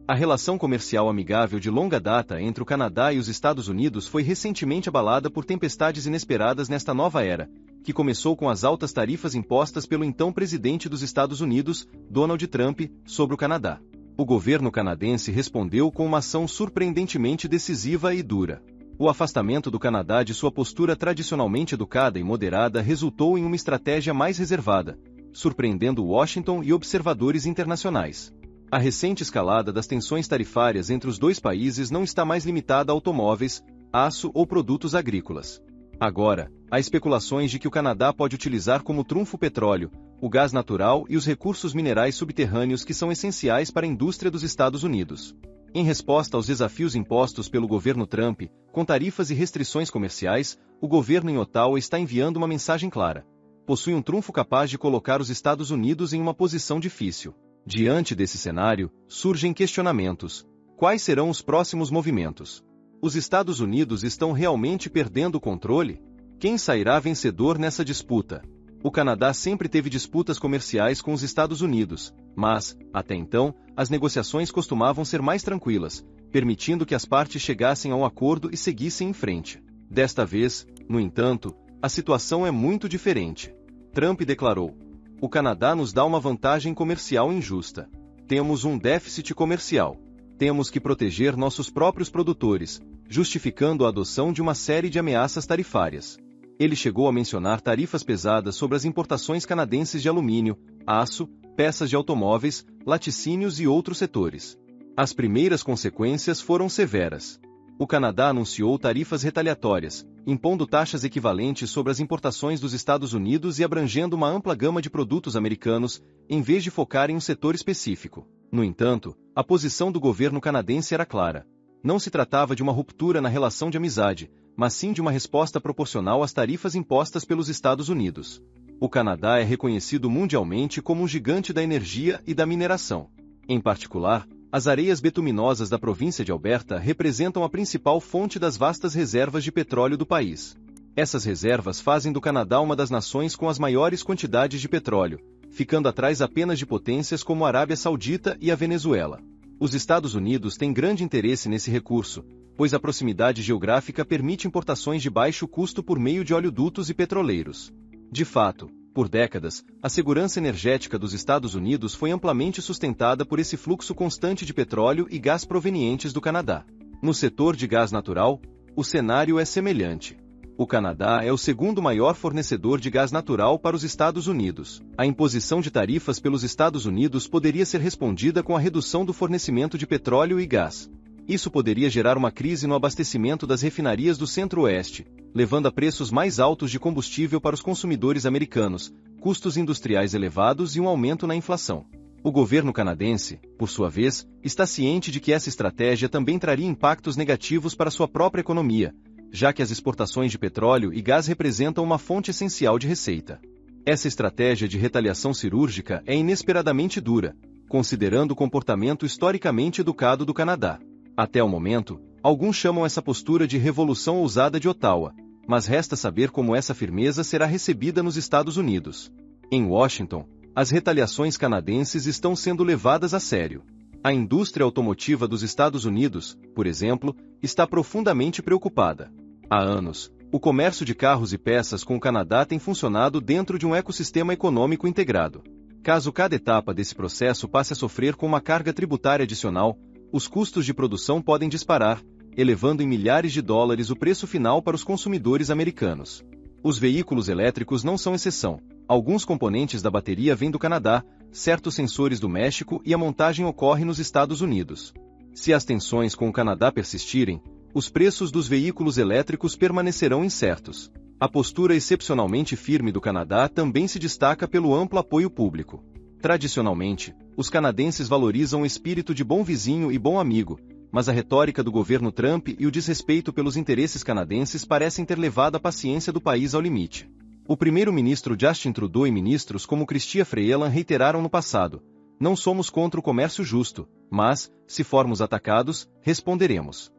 A relação comercial amigável de longa data entre o Canadá e os Estados Unidos foi recentemente abalada por tempestades inesperadas nesta nova era, que começou com as altas tarifas impostas pelo então presidente dos Estados Unidos, Donald Trump, sobre o Canadá. O governo canadense respondeu com uma ação surpreendentemente decisiva e dura. O afastamento do Canadá de sua postura tradicionalmente educada e moderada resultou em uma estratégia mais reservada, surpreendendo Washington e observadores internacionais. A recente escalada das tensões tarifárias entre os dois países não está mais limitada a automóveis, aço ou produtos agrícolas. Agora, há especulações de que o Canadá pode utilizar como trunfo o petróleo, o gás natural e os recursos minerais subterrâneos que são essenciais para a indústria dos Estados Unidos. Em resposta aos desafios impostos pelo governo Trump, com tarifas e restrições comerciais, o governo em Ottawa está enviando uma mensagem clara. Possui um trunfo capaz de colocar os Estados Unidos em uma posição difícil. Diante desse cenário, surgem questionamentos. Quais serão os próximos movimentos? Os Estados Unidos estão realmente perdendo o controle? Quem sairá vencedor nessa disputa? O Canadá sempre teve disputas comerciais com os Estados Unidos, mas, até então, as negociações costumavam ser mais tranquilas, permitindo que as partes chegassem a um acordo e seguissem em frente. Desta vez, no entanto, a situação é muito diferente. Trump declarou: "O Canadá nos dá uma vantagem comercial injusta. Temos um déficit comercial. Temos que proteger nossos próprios produtores", justificando a adoção de uma série de ameaças tarifárias. Ele chegou a mencionar tarifas pesadas sobre as importações canadenses de alumínio, aço, peças de automóveis, laticínios e outros setores. As primeiras consequências foram severas. O Canadá anunciou tarifas retaliatórias, impondo taxas equivalentes sobre as importações dos Estados Unidos e abrangendo uma ampla gama de produtos americanos, em vez de focar em um setor específico. No entanto, a posição do governo canadense era clara. Não se tratava de uma ruptura na relação de amizade, mas sim de uma resposta proporcional às tarifas impostas pelos Estados Unidos. O Canadá é reconhecido mundialmente como um gigante da energia e da mineração. Em particular, as areias betuminosas da província de Alberta representam a principal fonte das vastas reservas de petróleo do país. Essas reservas fazem do Canadá uma das nações com as maiores quantidades de petróleo, ficando atrás apenas de potências como a Arábia Saudita e a Venezuela. Os Estados Unidos têm grande interesse nesse recurso, pois a proximidade geográfica permite importações de baixo custo por meio de oleodutos e petroleiros. De fato, por décadas, a segurança energética dos Estados Unidos foi amplamente sustentada por esse fluxo constante de petróleo e gás provenientes do Canadá. No setor de gás natural, o cenário é semelhante. O Canadá é o segundo maior fornecedor de gás natural para os Estados Unidos. A imposição de tarifas pelos Estados Unidos poderia ser respondida com a redução do fornecimento de petróleo e gás. Isso poderia gerar uma crise no abastecimento das refinarias do Centro-Oeste, levando a preços mais altos de combustível para os consumidores americanos, custos industriais elevados e um aumento na inflação. O governo canadense, por sua vez, está ciente de que essa estratégia também traria impactos negativos para sua própria economia, já que as exportações de petróleo e gás representam uma fonte essencial de receita. Essa estratégia de retaliação cirúrgica é inesperadamente dura, considerando o comportamento historicamente educado do Canadá. Até o momento, alguns chamam essa postura de revolução ousada de Ottawa, mas resta saber como essa firmeza será recebida nos Estados Unidos. Em Washington, as retaliações canadenses estão sendo levadas a sério. A indústria automotiva dos Estados Unidos, por exemplo, está profundamente preocupada. Há anos, o comércio de carros e peças com o Canadá tem funcionado dentro de um ecossistema econômico integrado. Caso cada etapa desse processo passe a sofrer com uma carga tributária adicional, os custos de produção podem disparar, elevando em milhares de dólares o preço final para os consumidores americanos. Os veículos elétricos não são exceção. Alguns componentes da bateria vêm do Canadá, certos sensores do México e a montagem ocorre nos Estados Unidos. Se as tensões com o Canadá persistirem, os preços dos veículos elétricos permanecerão incertos. A postura excepcionalmente firme do Canadá também se destaca pelo amplo apoio público. Tradicionalmente, os canadenses valorizam o espírito de bom vizinho e bom amigo, mas a retórica do governo Trump e o desrespeito pelos interesses canadenses parecem ter levado a paciência do país ao limite. O primeiro-ministro Justin Trudeau e ministros como Chrystia Freeland reiteraram no passado: "Não somos contra o comércio justo, mas, se formos atacados, responderemos."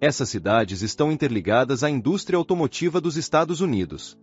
Essas cidades estão interligadas à indústria automotiva dos Estados Unidos.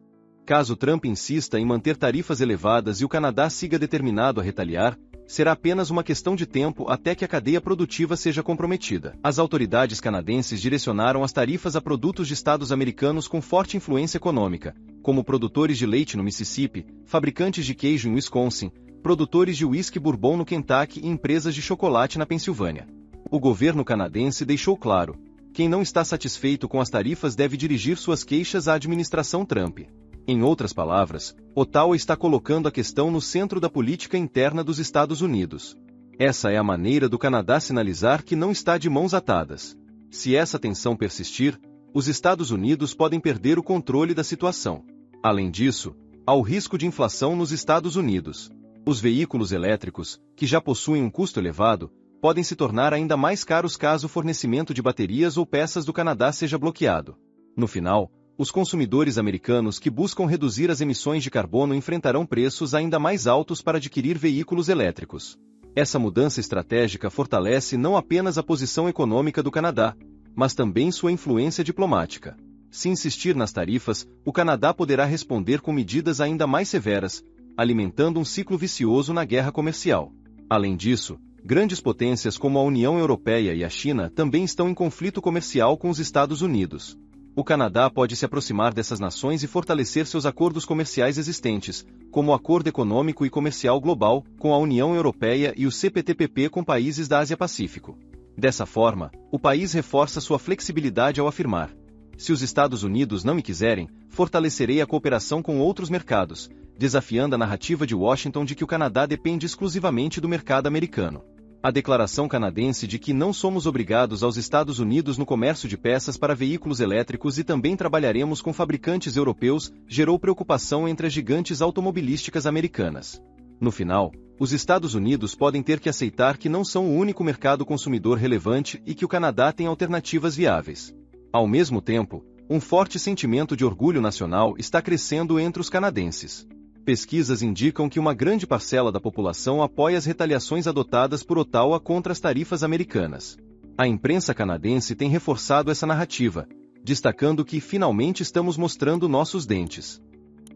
Caso Trump insista em manter tarifas elevadas e o Canadá siga determinado a retaliar, será apenas uma questão de tempo até que a cadeia produtiva seja comprometida. As autoridades canadenses direcionaram as tarifas a produtos de estados americanos com forte influência econômica, como produtores de leite no Mississippi, fabricantes de queijo em Wisconsin, produtores de uísque bourbon no Kentucky e empresas de chocolate na Pensilvânia. O governo canadense deixou claro: quem não está satisfeito com as tarifas deve dirigir suas queixas à administração Trump. Em outras palavras, Ottawa está colocando a questão no centro da política interna dos Estados Unidos. Essa é a maneira do Canadá sinalizar que não está de mãos atadas. Se essa tensão persistir, os Estados Unidos podem perder o controle da situação. Além disso, há o risco de inflação nos Estados Unidos. Os veículos elétricos, que já possuem um custo elevado, podem se tornar ainda mais caros caso o fornecimento de baterias ou peças do Canadá seja bloqueado. No final, os consumidores americanos que buscam reduzir as emissões de carbono enfrentarão preços ainda mais altos para adquirir veículos elétricos. Essa mudança estratégica fortalece não apenas a posição econômica do Canadá, mas também sua influência diplomática. Se insistir nas tarifas, o Canadá poderá responder com medidas ainda mais severas, alimentando um ciclo vicioso na guerra comercial. Além disso, grandes potências como a União Europeia e a China também estão em conflito comercial com os Estados Unidos. O Canadá pode se aproximar dessas nações e fortalecer seus acordos comerciais existentes, como o Acordo Econômico e Comercial Global, com a União Europeia e o CPTPP com países da Ásia-Pacífico. Dessa forma, o país reforça sua flexibilidade ao afirmar: se os Estados Unidos não me quiserem, fortalecerei a cooperação com outros mercados, desafiando a narrativa de Washington de que o Canadá depende exclusivamente do mercado americano. A declaração canadense de que não somos obrigados aos Estados Unidos no comércio de peças para veículos elétricos e também trabalharemos com fabricantes europeus gerou preocupação entre as gigantes automobilísticas americanas. No final, os Estados Unidos podem ter que aceitar que não são o único mercado consumidor relevante e que o Canadá tem alternativas viáveis. Ao mesmo tempo, um forte sentimento de orgulho nacional está crescendo entre os canadenses. Pesquisas indicam que uma grande parcela da população apoia as retaliações adotadas por Ottawa contra as tarifas americanas. A imprensa canadense tem reforçado essa narrativa, destacando que finalmente estamos mostrando nossos dentes.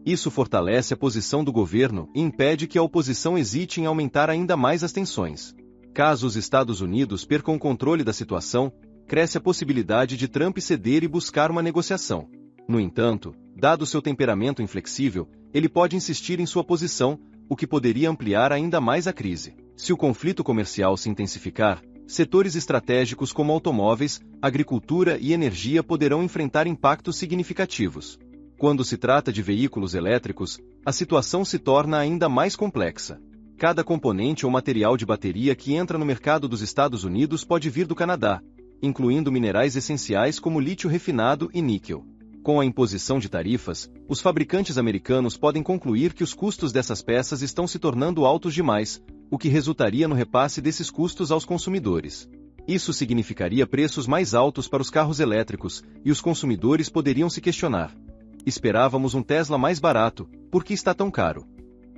Isso fortalece a posição do governo e impede que a oposição hesite em aumentar ainda mais as tensões. Caso os Estados Unidos percam o controle da situação, cresce a possibilidade de Trump ceder e buscar uma negociação. No entanto, dado seu temperamento inflexível, ele pode insistir em sua posição, o que poderia ampliar ainda mais a crise. Se o conflito comercial se intensificar, setores estratégicos como automóveis, agricultura e energia poderão enfrentar impactos significativos. Quando se trata de veículos elétricos, a situação se torna ainda mais complexa. Cada componente ou material de bateria que entra no mercado dos Estados Unidos pode vir do Canadá, incluindo minerais essenciais como lítio refinado e níquel. Com a imposição de tarifas, os fabricantes americanos podem concluir que os custos dessas peças estão se tornando altos demais, o que resultaria no repasse desses custos aos consumidores. Isso significaria preços mais altos para os carros elétricos, e os consumidores poderiam se questionar: esperávamos um Tesla mais barato, por que está tão caro?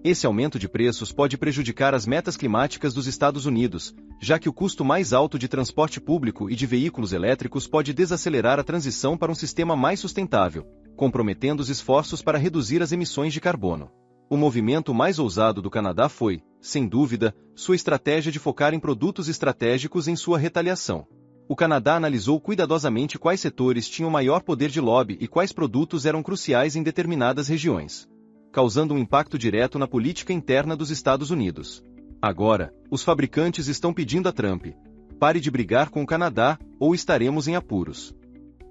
Esse aumento de preços pode prejudicar as metas climáticas dos Estados Unidos, já que o custo mais alto de transporte público e de veículos elétricos pode desacelerar a transição para um sistema mais sustentável, comprometendo os esforços para reduzir as emissões de carbono. O movimento mais ousado do Canadá foi, sem dúvida, sua estratégia de focar em produtos estratégicos em sua retaliação. O Canadá analisou cuidadosamente quais setores tinham maior poder de lobby e quais produtos eram cruciais em determinadas regiões, causando um impacto direto na política interna dos Estados Unidos. Agora, os fabricantes estão pedindo a Trump: pare de brigar com o Canadá, ou estaremos em apuros.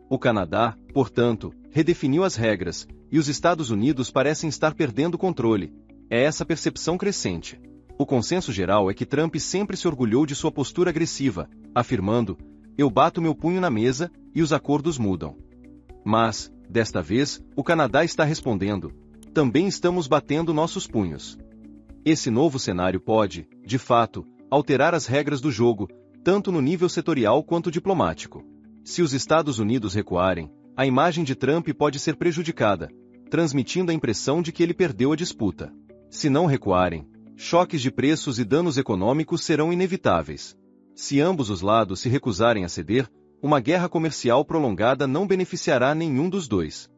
O Canadá, portanto, redefiniu as regras, e os Estados Unidos parecem estar perdendo o controle. É essa percepção crescente. O consenso geral é que Trump sempre se orgulhou de sua postura agressiva, afirmando: eu bato meu punho na mesa, e os acordos mudam. Mas, desta vez, o Canadá está respondendo: também estamos batendo nossos punhos. Esse novo cenário pode, de fato, alterar as regras do jogo, tanto no nível setorial quanto diplomático. Se os Estados Unidos recuarem, a imagem de Trump pode ser prejudicada, transmitindo a impressão de que ele perdeu a disputa. Se não recuarem, choques de preços e danos econômicos serão inevitáveis. Se ambos os lados se recusarem a ceder, uma guerra comercial prolongada não beneficiará nenhum dos dois.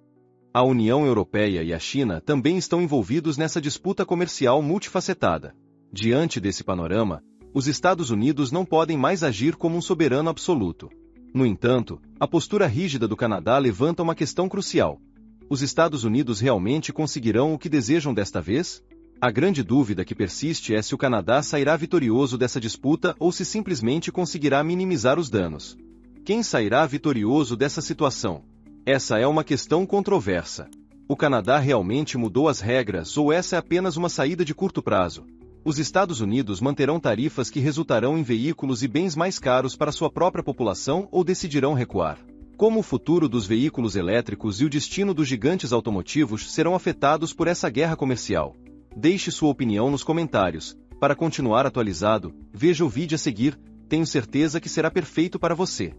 A União Europeia e a China também estão envolvidos nessa disputa comercial multifacetada. Diante desse panorama, os Estados Unidos não podem mais agir como um soberano absoluto. No entanto, a postura rígida do Canadá levanta uma questão crucial. Os Estados Unidos realmente conseguirão o que desejam desta vez? A grande dúvida que persiste é se o Canadá sairá vitorioso dessa disputa ou se simplesmente conseguirá minimizar os danos. Quem sairá vitorioso dessa situação? Essa é uma questão controversa. O Canadá realmente mudou as regras ou essa é apenas uma saída de curto prazo? Os Estados Unidos manterão tarifas que resultarão em veículos e bens mais caros para sua própria população ou decidirão recuar? Como o futuro dos veículos elétricos e o destino dos gigantes automotivos serão afetados por essa guerra comercial? Deixe sua opinião nos comentários. Para continuar atualizado, veja o vídeo a seguir, tenho certeza que será perfeito para você.